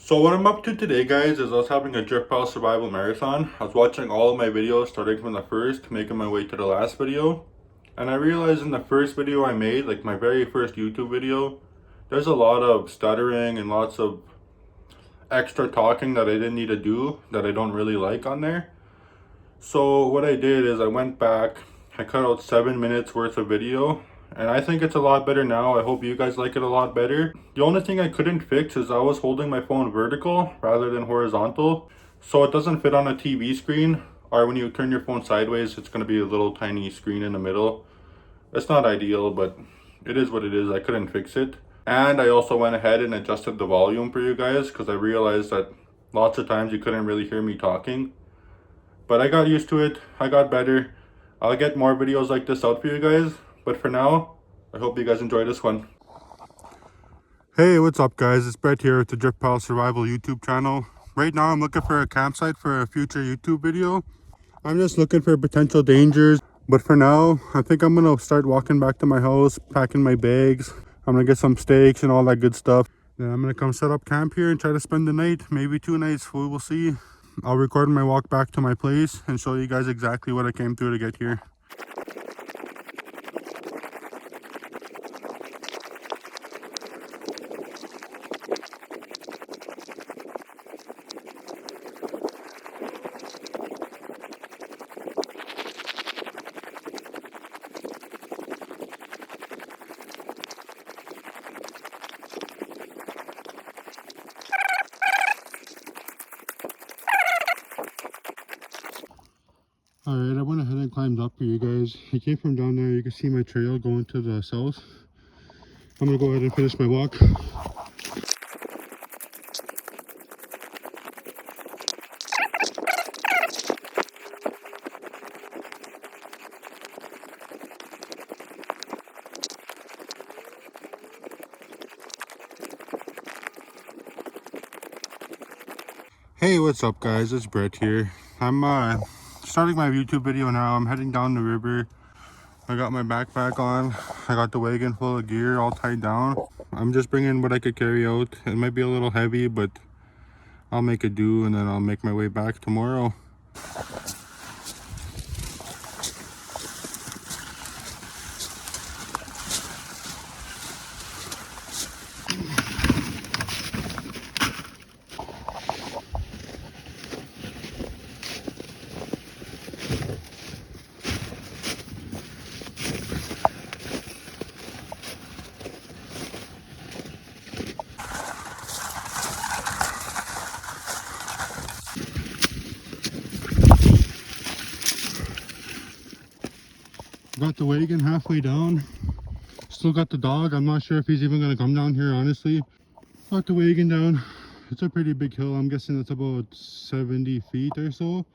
So what I'm up to today, guys, is I was having a drift pile survival marathon. I was watching all of my videos starting from the first, making my way to the last video. And I realized in the first video I made, like my very first YouTube video, there's a lot of stuttering and lots of extra talking that I didn't need to do that I don't really like on there. So what I did is I went back, I cut out 7 minutes worth of video, and I think it's a lot better now. I hope you guys like it a lot better. The only thing I couldn't fix is I was holding my phone vertical rather than horizontal, so it doesn't fit on a TV screen, or when you turn your phone sideways, it's going to be a little tiny screen in the middle. It's not ideal, but it is what it is. I couldn't fix it. And I also went ahead and adjusted the volume for you guys because I realized that lots of times you couldn't really hear me talking. But I got used to it. I got better. I'll get more videos like this out for you guys. But for now, I hope you guys enjoy this one. Hey, what's up guys? It's Brett here with the Drift Pile Survival YouTube channel. Right now I'm looking for a campsite for a future YouTube video. I'm just looking for potential dangers. But for now, I think I'm going to start walking back to my house, packing my bags. I'm going to get some steaks and all that good stuff. Then I'm going to come set up camp here and try to spend the night, maybe 2 nights. We will see. I'll record my walk back to my place and show you guys exactly what I came through to get here. Alright, I went ahead and climbed up for you guys. I came from down there. You can see my trail going to the south. I'm going to go ahead and finish my walk. Hey, what's up guys? It's Brett here. I'm starting my YouTube video now. I'm heading down the river. I got my backpack on. I got the wagon full of gear all tied down. I'm just bringing what I could carry out. It might be a little heavy, but I'll make it do, and then I'll make my way back tomorrow. Got the wagon halfway down. Still got the dog. I'm not sure if he's even going to come down here, honestly. Got the wagon down. It's a pretty big hill. I'm guessing it's about 70 feet or so.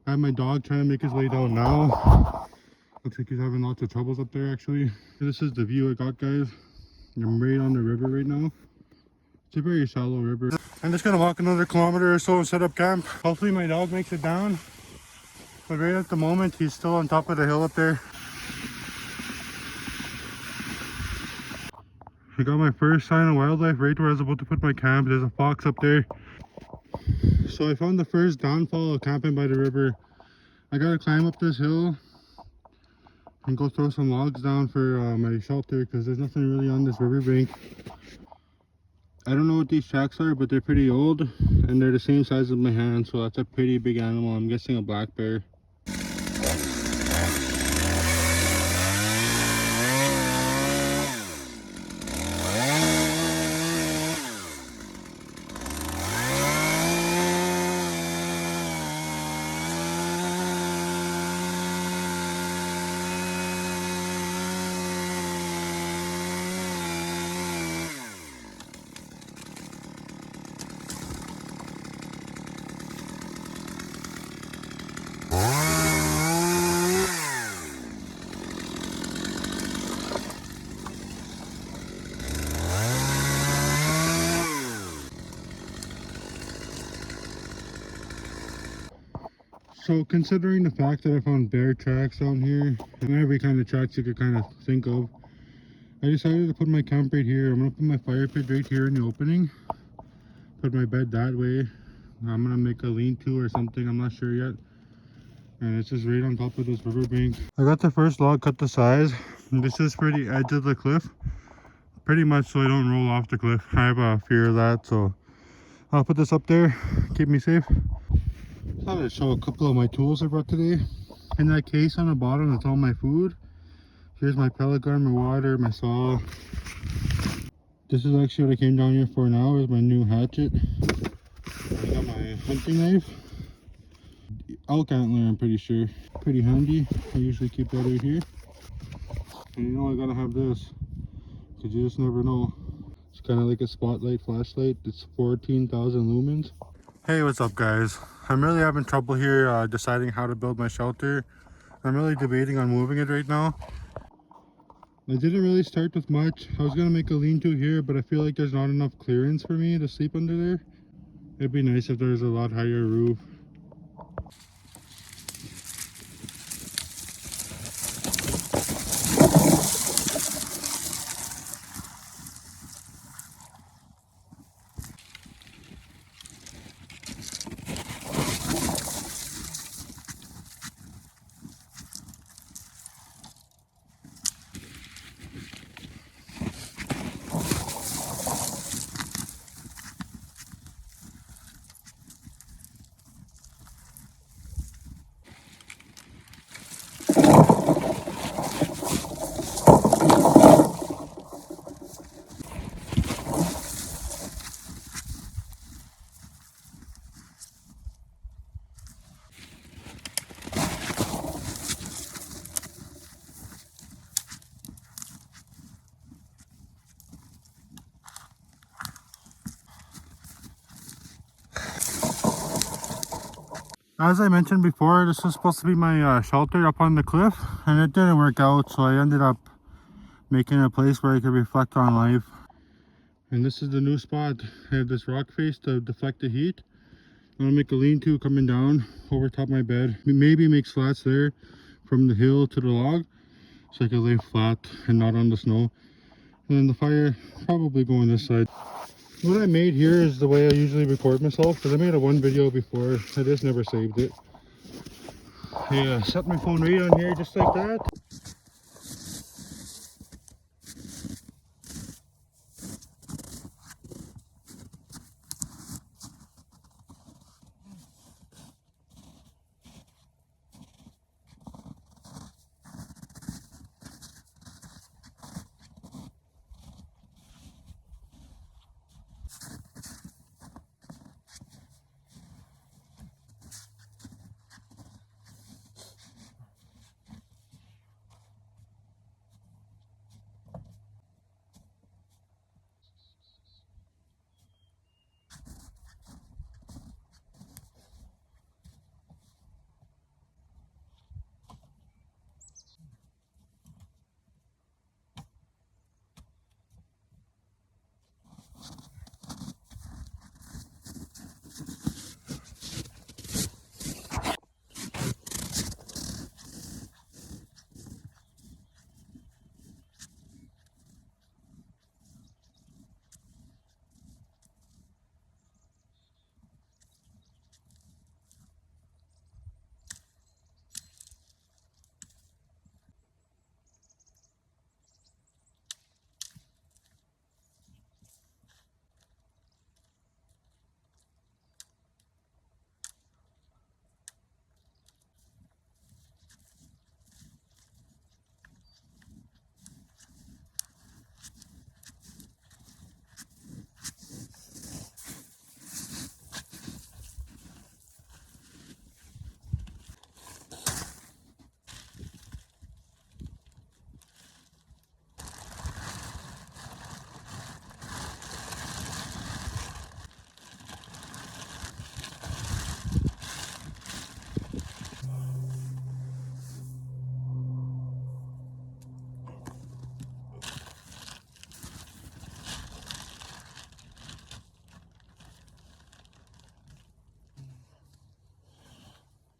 I have my dog trying to make his way down now. Looks like he's having lots of troubles up there, actually. This is the view I got, guys. I'm right on the river right now. It's a very shallow river. I'm just going to walk another kilometer or so and set up camp. Hopefully my dog makes it down. But right at the moment, he's still on top of the hill up there. I got my first sign of wildlife right where I was about to put my camp. There's a fox up there. So I found the first downfall of camping by the river. I gotta climb up this hill and go throw some logs down for my shelter because there's nothing really on this riverbank. I don't know what these tracks are, but they're pretty old and they're the same size as my hand, so that's a pretty big animal. I'm guessing a black bear. So considering the fact that I found bear tracks down here and every kind of tracks you could kind of think of, I decided to put my camp right here. I'm gonna put my fire pit right here in the opening. put my bed that way. I'm gonna make a lean-to or something, I'm not sure yet. And it's just right on top of this riverbank. I got the first log cut to size. This is for the edge of the cliff. Pretty much so I don't roll off the cliff. I have a fear of that, so I'll put this up there, keep me safe. Thought I'd show a couple of my tools I brought today. In that case on the bottom, that's all my food. Here's my pellet gun, my water, my saw. This is actually what I came down here for now, is my new hatchet. I got my hunting knife. Elk antler, I'm pretty sure. Pretty handy. I usually keep that right here. And you know I gotta have this, because you just never know. It's kind of like a spotlight flashlight. It's 14,000 lumens. Hey, what's up guys? I'm really having trouble here deciding how to build my shelter. I'm really debating on moving it right now. I didn't really start with much. I was gonna make a lean-to here, but I feel like there's not enough clearance for me to sleep under there. It'd be nice if there was a lot higher roof. As I mentioned before, this was supposed to be my shelter up on the cliff, and it didn't work out, so I ended up making a place where I could reflect on life. And this is the new spot. I have this rock face to deflect the heat. I'm gonna make a lean-to coming down over top my bed. Maybe make slats there from the hill to the log, so I can lay flat and not on the snow. And then the fire probably go on this side. What I made here is the way I usually record myself, because I made a one video before. I just never saved it. Yeah, set my phone right on here just like that.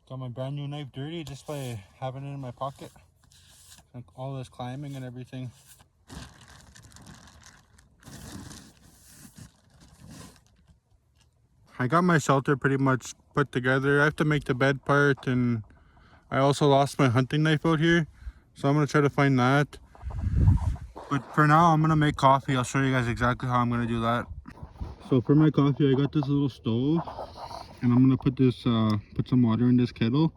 Got my brand new knife dirty just by having it in my pocket. Like all this climbing and everything. I got my shelter pretty much put together. I have to make the bed part, and I also lost my hunting knife out here, so I'm gonna try to find that. But for now, I'm gonna make coffee. I'll show you guys exactly how I'm gonna do that. So for my coffee, I got this little stove, and I'm gonna put some water in this kettle.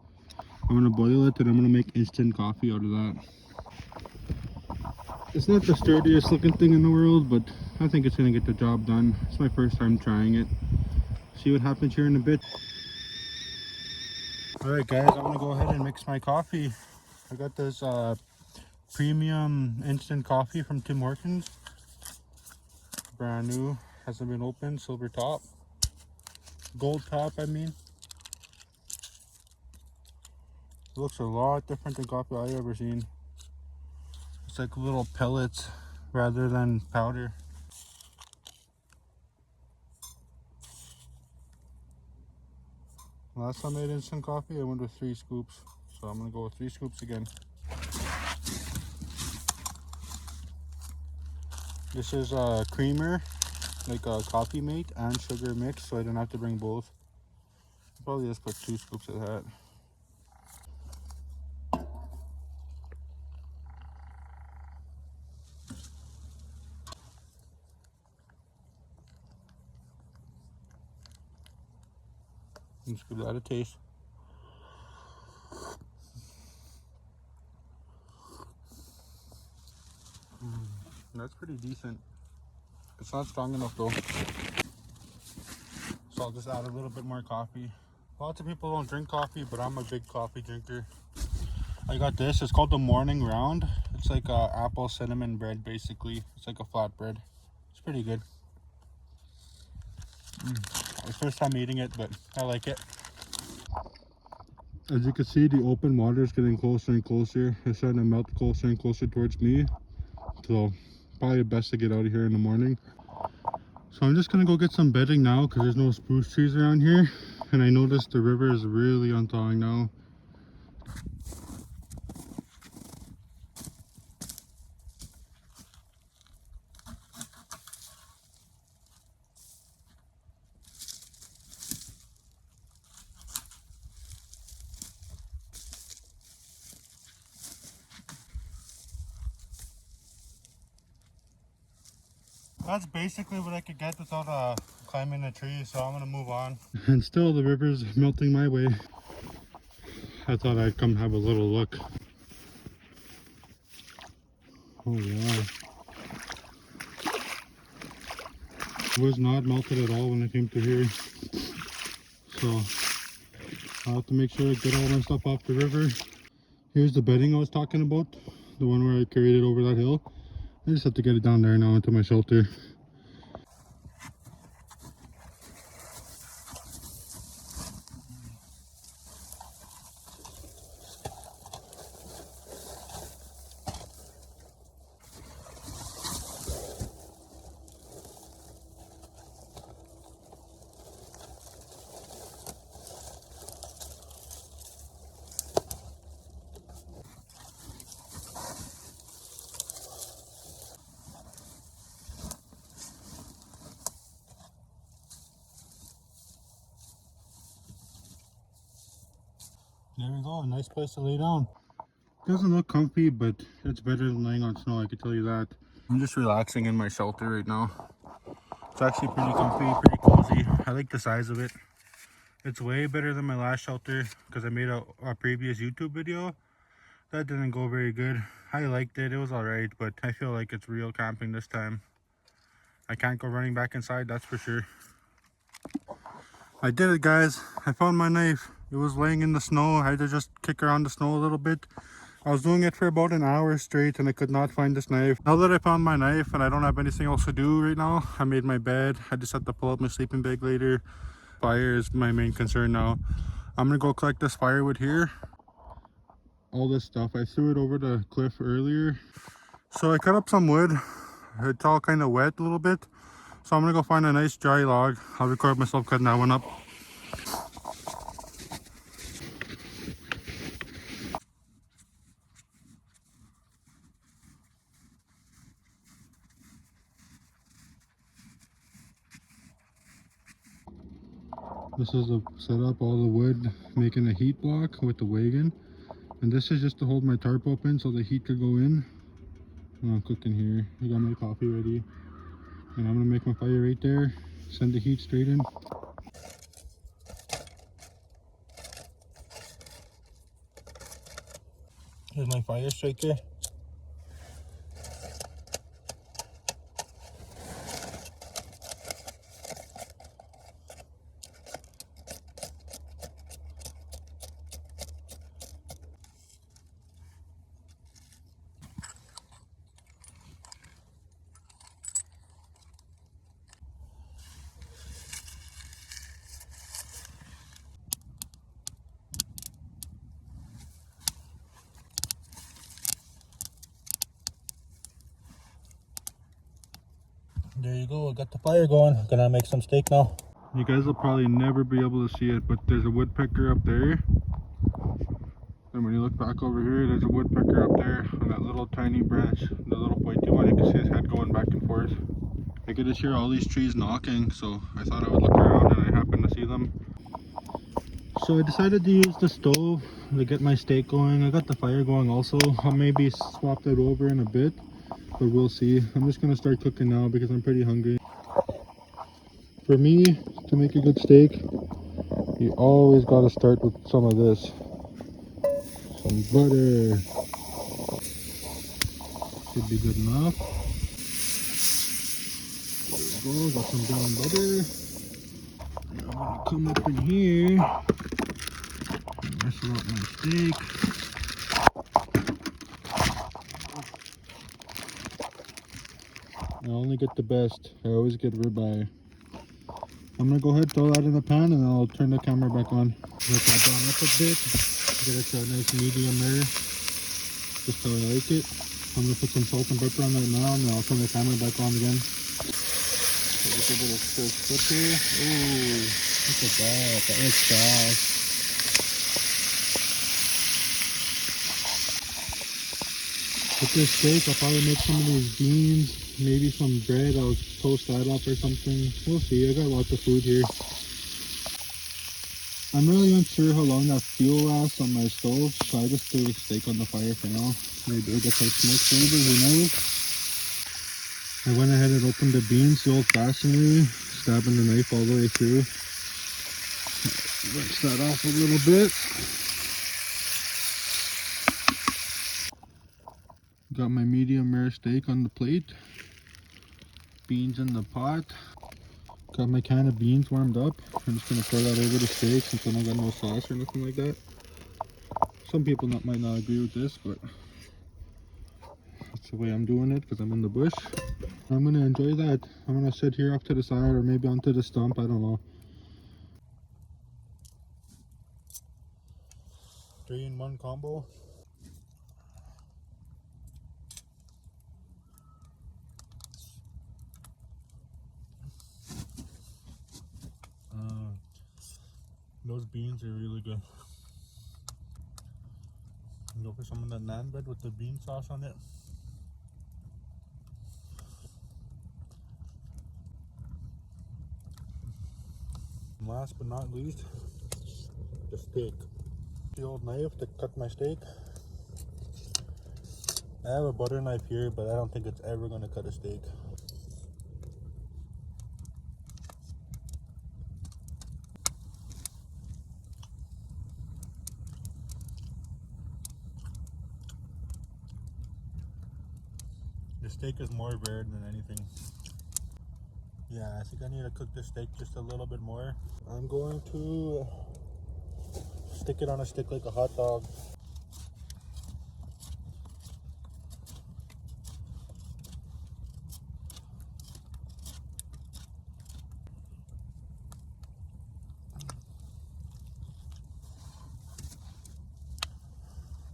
I'm gonna boil it, and I'm gonna make instant coffee out of that. It's not the sturdiest looking thing in the world, but I think it's gonna get the job done. It's my first time trying it. See what happens here in a bit. Alright guys, I'm gonna go ahead and mix my coffee. I got this premium instant coffee from Tim Hortons. Brand new, hasn't been opened, silver top. Gold top, I mean. It looks a lot different than coffee I've ever seen. It's like little pellets rather than powder. Last time I made instant coffee, I went with 3 scoops. So I'm gonna go with 3 scoops again. This is a creamer, like a coffee mate and sugar mix, so I don't have to bring both. I'll probably just put 2 scoops of that. Let's give that a taste. That's pretty decent. It's not strong enough though. So I'll just add a little bit more coffee. Lots of people don't drink coffee, but I'm a big coffee drinker. I got this, it's called the morning round. It's like a apple cinnamon bread basically. It's like a flat bread. It's pretty good. It's first time eating it, but I like it. As you can see, the open water is getting closer and closer. It's starting to melt closer and closer towards me. So probably best to get out of here in the morning. So I'm just gonna go get some bedding now because there's no spruce trees around here. And I noticed the river is really unthawing now. That's basically what I could get without climbing a tree, so I'm gonna move on. And still the river's melting my way. I thought I'd come have a little look. Oh yeah. It was not melted at all when I came to here. So I'll have to make sure I get all my stuff off the river. Here's the bedding I was talking about. The one where I carried it over that hill. I just have to get it down there now into my shelter. There we go, a nice place to lay down. Doesn't look comfy, but it's better than laying on snow, I can tell you that. I'm just relaxing in my shelter right now. It's actually pretty comfy, pretty cozy. I like the size of it. It's way better than my last shelter because I made a previous YouTube video. That didn't go very good. I liked it, it was alright, but I feel like it's real camping this time. I can't go running back inside, that's for sure. I did it, guys. I found my knife. It was laying in the snow. I had to just kick around the snow a little bit. I was doing it for about an hour straight and I could not find this knife. Now that I found my knife and I don't have anything else to do right now, I made my bed. I just have to pull up my sleeping bag later. Fire is my main concern now. I'm gonna go collect this firewood here. All this stuff. I threw it over the cliff earlier. So I cut up some wood. It's all kind of wet a little bit. So I'm gonna go find a nice dry log. I'll record myself cutting that one up. This is to set up all the wood, making a heat block with the wagon. And this is just to hold my tarp open so the heat could go in. And I'm cooking here. I got my coffee ready. And I'm gonna make my fire right there. Send the heat straight in. Here's my fire striker. There you go, I got the fire going. Gonna make some steak now. You guys will probably never be able to see it, but there's a woodpecker up there. And when you look back over here, there's a woodpecker up there on that little tiny branch, the little pointy one. You can see his head going back and forth. I could just hear all these trees knocking, so I thought I would look around and I happened to see them. So I decided to use the stove to get my steak going. I got the fire going also. I'll maybe swap that over in a bit, but we'll see. I'm just gonna start cooking now because I'm pretty hungry. For me, to make a good steak, you always gotta start with some of this. Some butter. Should be good enough. There we go, got some brown butter. I'm gonna come up in here, mess up my steak. I only get the best. I always get ribeye. I'm gonna go ahead, throw that in the pan, and I'll turn the camera back on. Let that brown up a bit. Get it to a nice medium rare, just how I like it. I'm gonna put some salt and pepper on that now, and then I'll turn the camera back on again. So let's give it a first flip here. Ooh, look at that. That looks fast. With this steak, I'll probably make some of these beans, maybe some bread. I'll toast that up or something. We'll see. I got lots of food here. I'm really unsure how long that fuel lasts on my stove, so I just threw the steak on the fire for now. Maybe it'll get some smoke flavor, who knows? I went ahead and opened the beans the old-fashioned way, stabbing the knife all the way through. Rinse that off a little bit. Got my medium rare steak on the plate. Beans in the pot. Got my can of beans warmed up. I'm just gonna pour that over the steak since I don't got no sauce or nothing like that. Some people might not agree with this, but that's the way I'm doing it because I'm in the bush. I'm gonna enjoy that. I'm gonna sit here off to the side or maybe onto the stump, I don't know. 3-in-1 combo. Those beans are really good. Go for some of that naan bread with the bean sauce on it. And last but not least, the steak. The old knife to cut my steak. I have a butter knife here, but I don't think it's ever going to cut a steak. The steak is more rare than anything. Yeah, I think I need to cook this steak just a little bit more. I'm going to stick it on a stick like a hot dog.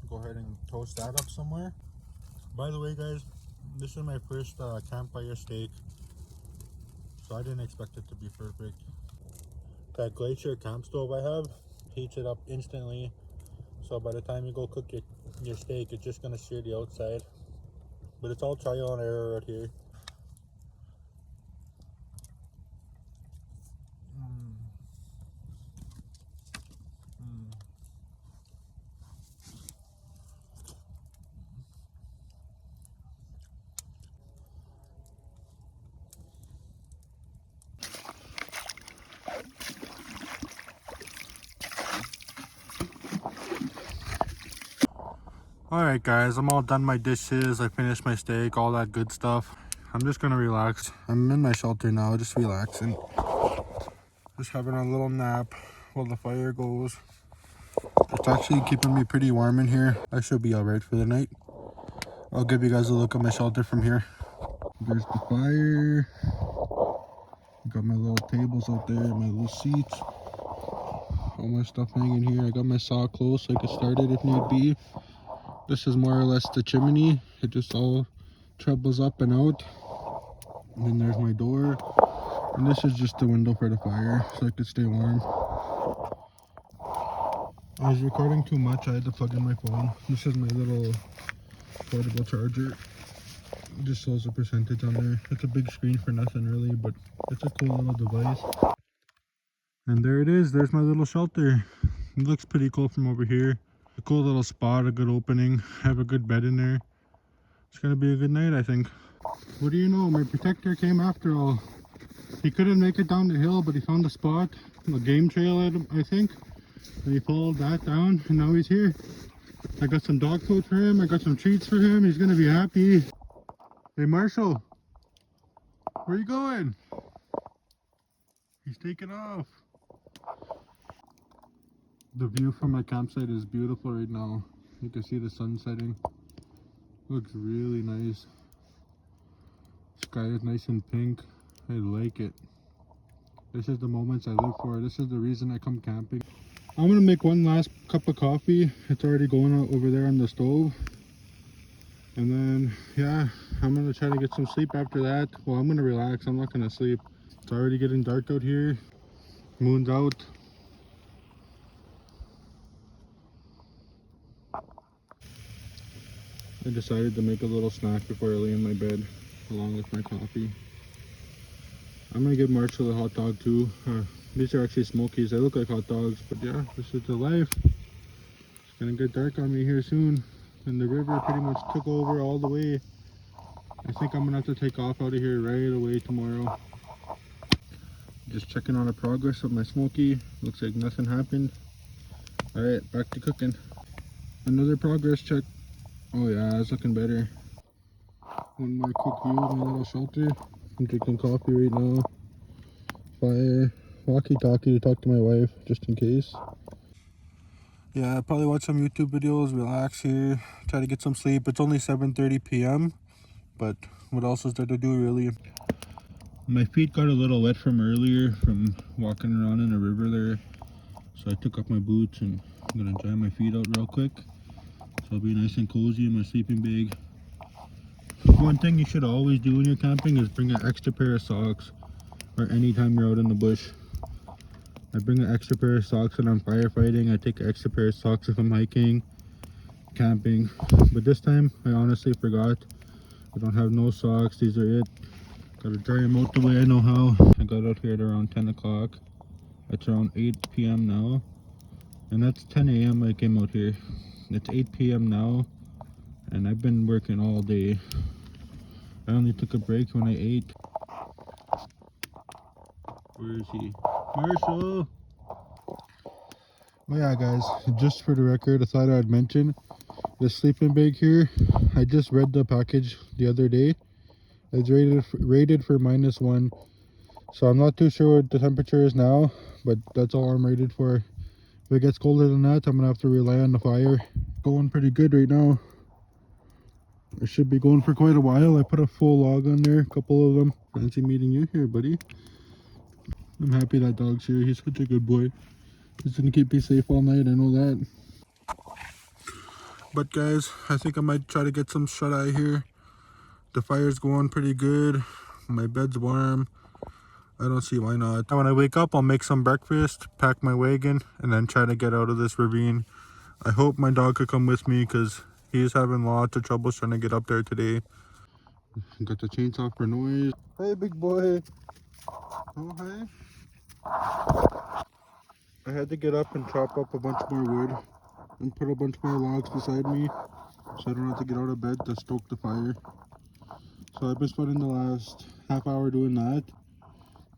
Go ahead and toast that up somewhere. By the way, guys, this is my first campfire steak, so I didn't expect it to be perfect. That glacier camp stove I have heats it up instantly, so by the time you go cook your steak, it's just gonna sear the outside. But it's all trial and error right here. Alright guys, I'm all done my dishes, I finished my steak, all that good stuff. I'm just gonna relax. I'm in my shelter now, just relaxing. Just having a little nap while the fire goes. It's actually keeping me pretty warm in here. I should be alright for the night. I'll give you guys a look at my shelter from here. There's the fire. Got my little tables out there, my little seats. All my stuff hanging here. I got my saw close so I can start it if need be. This is more or less the chimney. It just all trebles up and out. And then there's my door. And this is just the window for the fire so I could stay warm. I was recording too much. I had to plug in my phone. This is my little portable charger. It just shows the percentage on there. It's a big screen for nothing really, but it's a cool little device. And there it is. There's my little shelter. It looks pretty cool from over here. A cool little spot, a good opening. I have a good bed in there. It's gonna be a good night, I think. What do you know? My protector came after all. He couldn't make it down the hill, but he found a spot, a game trail, I think. And he followed that down, and now he's here. I got some dog food for him. I got some treats for him. He's gonna be happy. Hey, Marshall, where you going? He's taking off. The view from my campsite is beautiful right now. You can see the sun setting. Looks really nice. Sky is nice and pink. I like it. This is the moments I live for. This is the reason I come camping. I'm gonna make one last cup of coffee. It's already going out over there on the stove. And then, yeah, I'm gonna try to get some sleep after that. Well, I'm gonna relax. I'm not gonna sleep. It's already getting dark out here. Moon's out. I decided to make a little snack before I lay in my bed, along with my coffee. I'm gonna give Marshall a hot dog too. These are actually smokies. They look like hot dogs, but yeah, this is the life. It's gonna get dark on me here soon. And the river pretty much took over all the way. I think I'm gonna have to take off out of here right away tomorrow. Just checking on the progress of my smoky. Looks like nothing happened. Alright, back to cooking. Another progress check. Oh yeah, it's looking better. One more quick view of my little shelter. I'm drinking coffee right now. Fire. Walkie-talkie to talk to my wife, just in case. Yeah, I'll probably watch some YouTube videos, relax here, try to get some sleep. It's only 7:30 p.m. But what else is there to do really? My feet got a little wet from earlier from walking around in the river there. So I took off my boots and I'm gonna dry my feet out real quick. So I'll be nice and cozy in my sleeping bag. One thing you should always do when you're camping is bring an extra pair of socks, or anytime you're out in the bush. I bring an extra pair of socks when I'm firefighting. I take an extra pair of socks if I'm hiking, camping. But this time I honestly forgot. I don't have no socks. These are it. Gotta dry them out the way I know how. I got out here at around 10 o'clock. It's around 8 p.m. now. And that's 10 a.m. I came out here. It's 8 p.m. now. And I've been working all day. I only took a break when I ate. Where is he? Marshall! Oh yeah guys, just for the record, I thought I'd mention the sleeping bag here. I just read the package the other day. It's rated for -1. So I'm not too sure what the temperature is now, but that's all I'm rated for. If it gets colder than that, I'm gonna have to rely on the fire. Going pretty good right now. It should be going for quite a while. I put a full log on there, a couple of them. Fancy meeting you here, buddy. I'm happy that dog's here. He's such a good boy. He's gonna keep me safe all night, I know that. But guys, I think I might try to get some shut-eye here. The fire's going pretty good. My bed's warm. I don't see why not. When I wake up, I'll make some breakfast, pack my wagon, and then try to get out of this ravine. I hope my dog could come with me because he's having lots of trouble trying to get up there today. Got the chainsaw for noise. Hey, big boy. Oh, hey. I had to get up and chop up a bunch more wood and put a bunch more logs beside me so I don't have to get out of bed to stoke the fire. So I've been spending the last half hour doing that,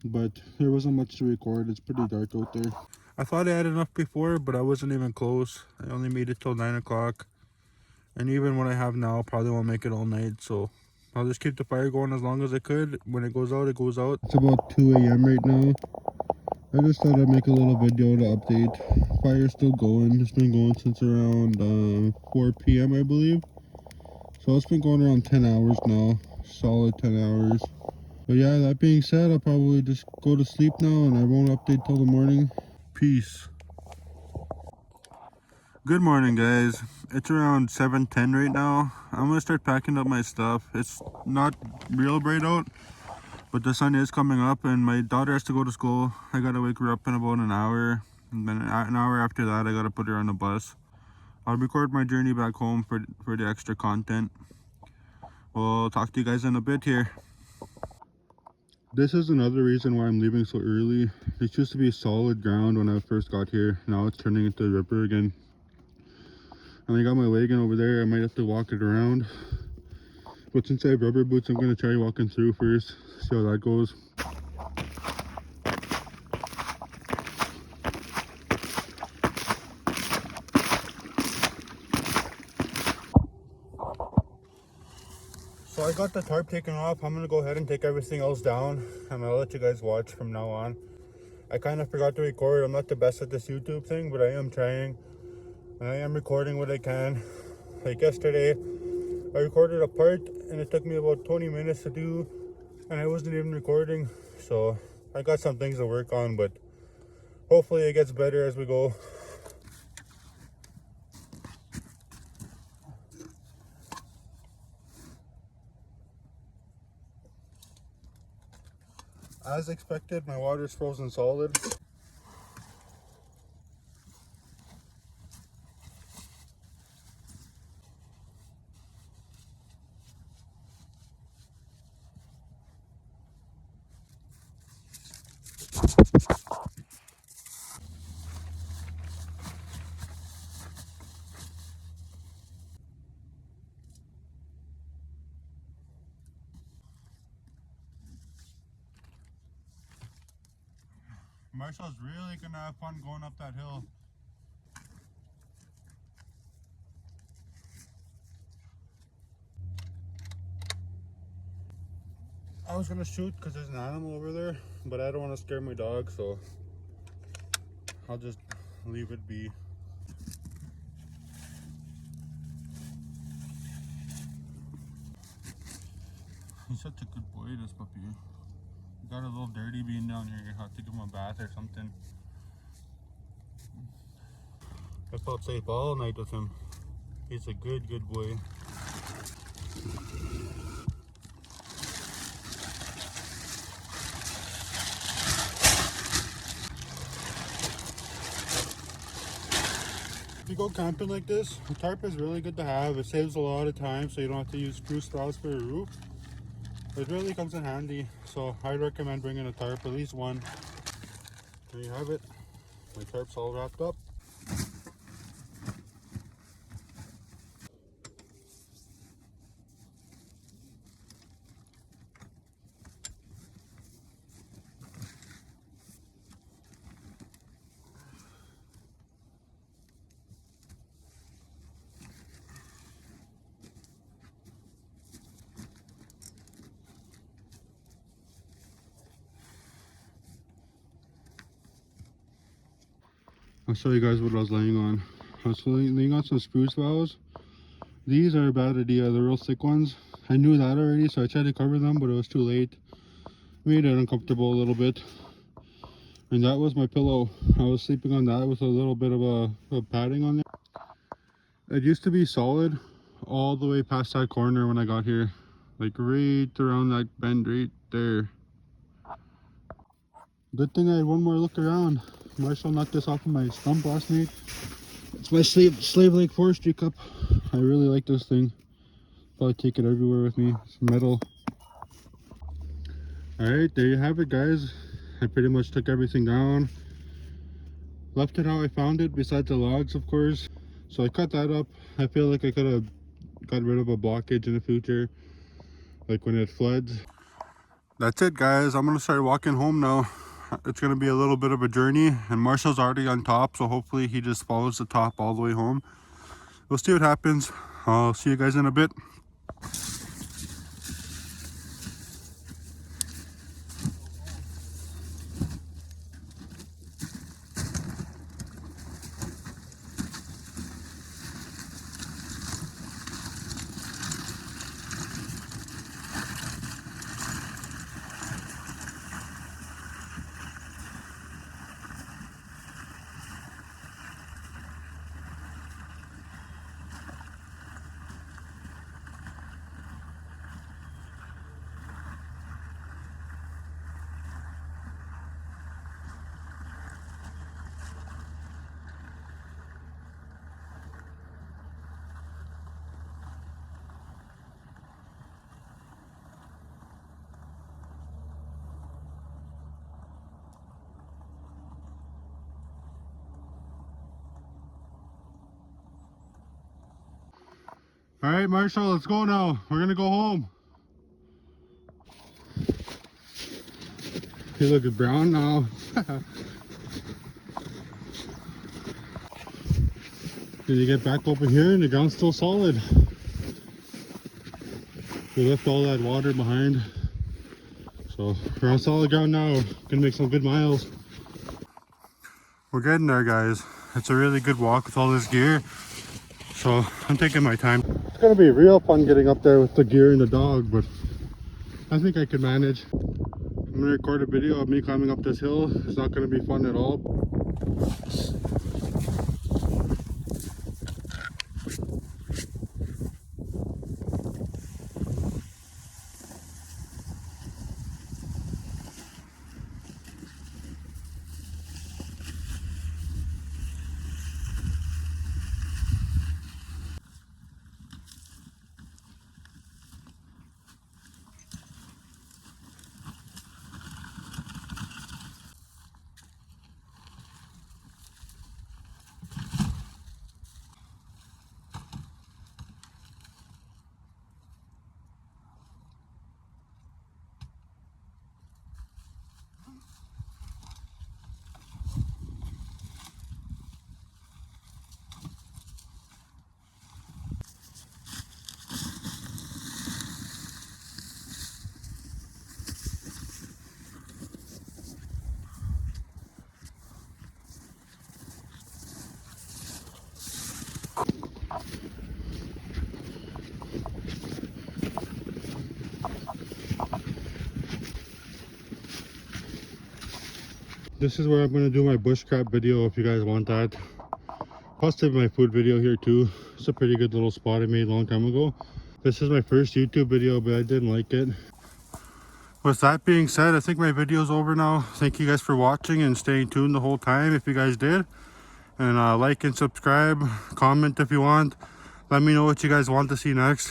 but there wasn't much to record. It's pretty dark out there. I thought I had enough before, but I wasn't even close. I only made it till 9 o'clock. And even what I have now probably won't make it all night, so I'll just keep the fire going as long as I could. When it goes out, it goes out. It's about 2 a.m. right now. I just thought I'd make a little video to update. Fire's still going. It's been going since around 4 p.m. I believe. So it's been going around 10 hours now. Solid 10 hours. But yeah, that being said, I'll probably just go to sleep now and I won't update till the morning. Peace. Good morning, guys. It's around 7:10 right now. I'm gonna start packing up my stuff. It's not real bright out, but the sun is coming up and my daughter has to go to school. I gotta wake her up in about an hour, and then an hour after that I gotta put her on the bus. I'll record my journey back home for the extra content. We'll talk to you guys in a bit here. This is another reason why I'm leaving so early. It used to be solid ground when I first got here. Now it's turning into a river again. And I got my wagon over there. I might have to walk it around. But since I have rubber boots, I'm going to try walking through first. See how that goes. So I got the tarp taken off. I'm going to go ahead and take everything else down. And I'll let you guys watch from now on. I kind of forgot to record. I'm not the best at this YouTube thing, but I am trying. And I am recording what I can. Like yesterday, I recorded a part and it took me about 20 minutes to do, and I wasn't even recording. So I got some things to work on, but hopefully it gets better as we go. As expected, my water's frozen solid. Marshall's really gonna have fun going up that hill. I was gonna shoot because there's an animal over there, but I don't want to scare my dog, so I'll just leave it be. He's such a good boy, this puppy. He got a little dirty being down here. You have to give him a bath or something. I felt safe all night with him. He's a good boy. If you go camping like this, a tarp is really good to have. It saves a lot of time, so you don't have to use spruce boughs for a roof. It really comes in handy, so I recommend bringing a tarp, at least one. There you have it. My tarp's all wrapped up. I'll show you guys what I was laying on. I was laying on some spruce boughs. These are a bad idea, the real thick ones. I knew that already, so I tried to cover them, but it was too late. Made it uncomfortable a little bit. And that was my pillow. I was sleeping on that with a little bit of a padding on it. It used to be solid all the way past that corner when I got here. Like right around that bend right there. Good thing I had one more look around. Marshall knocked this off of my stump last night. It's my Slave Lake Forestry cup. I really like this thing. Probably take it everywhere with me. It's metal. Alright, there you have it, guys. I pretty much took everything down. Left it how I found it, besides the logs, of course. So I cut that up. I feel like I could have got rid of a blockage in the future, like when it floods. That's it, guys. I'm gonna start walking home now. It's gonna be a little bit of a journey, and Marshall's already on top, so hopefully he just follows the top all the way home. We'll see what happens. I'll see you guys in a bit. All right, Marshall, let's go now. We're gonna go home. You look brown now. Did you get back over here and the ground's still solid? We left all that water behind. So we're on solid ground now. Gonna make some good miles. We're getting there, guys. It's a really good walk with all this gear. So I'm taking my time. It's gonna be real fun getting up there with the gear and the dog, but I think I can manage. I'm gonna record a video of me climbing up this hill. It's not gonna be fun at all. This is where I'm going to do my bushcraft video if you guys want that. Posted my food video here too. It's a pretty good little spot I made a long time ago. This is my first YouTube video, but I didn't like it. With that being said, I think my video's over now. Thank you guys for watching and staying tuned the whole time if you guys did. And like and subscribe, comment if you want. Let me know what you guys want to see next.